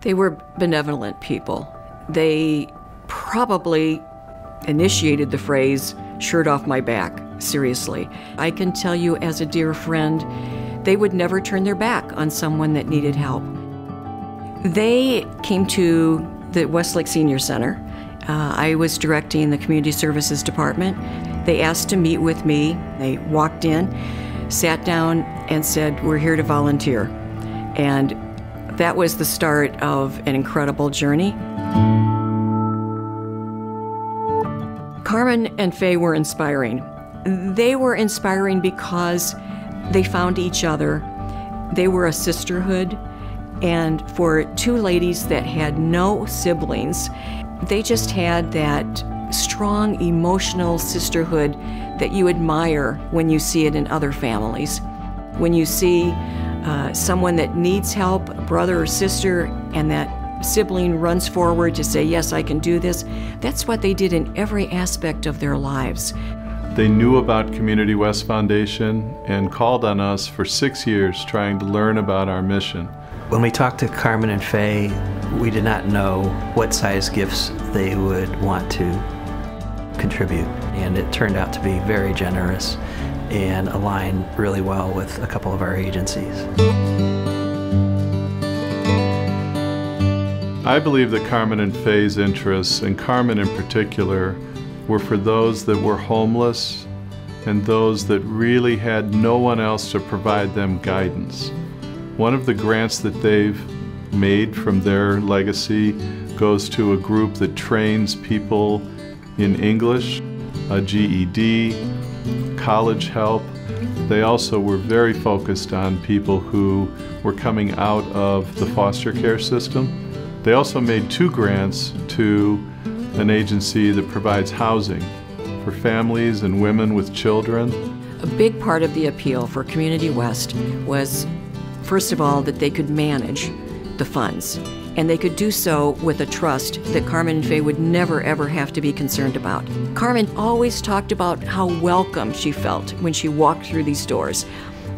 They were benevolent people. They probably initiated the phrase, "shirt off my back," seriously. I can tell you as a dear friend, they would never turn their back on someone that needed help. They came to the Westlake Senior Center. I was directing the Community Services Department. They asked to meet with me. They walked in, sat down, and said, "We're here to volunteer." And that was the start of an incredible journey. Carmen and Faye were inspiring. They were inspiring because they found each other. They were a sisterhood, and for two ladies that had no siblings, they just had that strong emotional sisterhood that you admire when you see it in other families. When you see someone that needs help, a brother or sister, and that sibling runs forward to say, "Yes, I can do this," that's what they did in every aspect of their lives. They knew about Community West Foundation and called on us for 6 years trying to learn about our mission. When we talked to Carmen and Faye, we did not know what size gifts they would want to contribute, and it turned out to be very generous and align really well with a couple of our agencies. I believe that Carmen and Faye's interests, and Carmen in particular, were for those that were homeless and those that really had no one else to provide them guidance. One of the grants that they've made from their legacy goes to a group that trains people in English, a GED, college help. They also were very focused on people who were coming out of the foster care system. They also made 2 grants to an agency that provides housing for families and women with children. A big part of the appeal for Community West was, first of all, that they could manage the funds, and they could do so with a trust that Carmen and Faye would never ever have to be concerned about. Carmen always talked about how welcome she felt when she walked through these doors,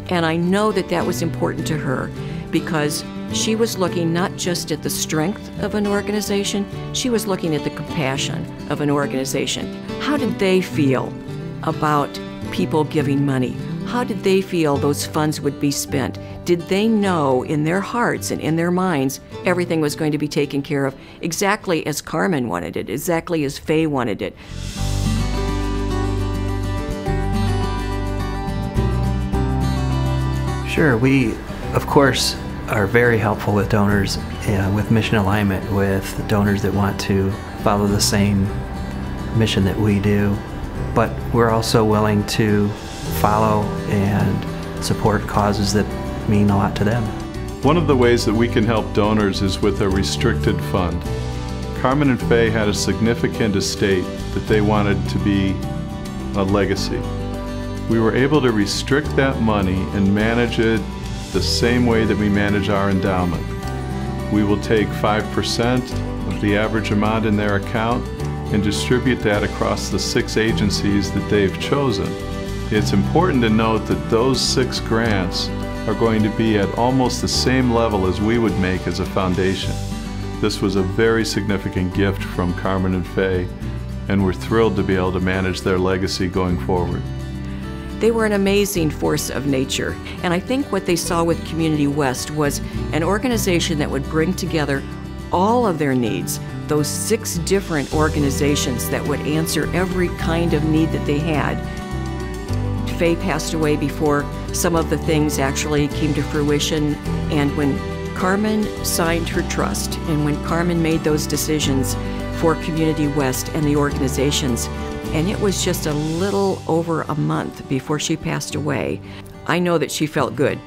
and I know that that was important to her because she was looking not just at the strength of an organization, she was looking at the compassion of an organization. How did they feel about people giving money? How did they feel those funds would be spent? Did they know in their hearts and in their minds everything was going to be taken care of exactly as Carmen wanted it, exactly as Faye wanted it? Sure, we, of course, are very helpful with donors, with mission alignment, with donors that want to follow the same mission that we do. But we're also willing to follow and support causes that mean a lot to them. One of the ways that we can help donors is with a restricted fund. Carmen and Faye had a significant estate that they wanted to be a legacy. We were able to restrict that money and manage it the same way that we manage our endowment. We will take 5% of the average amount in their account and distribute that across the 6 agencies that they've chosen. It's important to note that those 6 grants are going to be at almost the same level as we would make as a foundation. This was a very significant gift from Carmen and Faye, and we're thrilled to be able to manage their legacy going forward. They were an amazing force of nature, and I think what they saw with Community West was an organization that would bring together all of their needs, those 6 different organizations that would answer every kind of need that they had. Faye passed away before some of the things actually came to fruition, and when Carmen signed her trust and when Carmen made those decisions for Community West and the organizations, and it was just a little over a month before she passed away, I know that she felt good.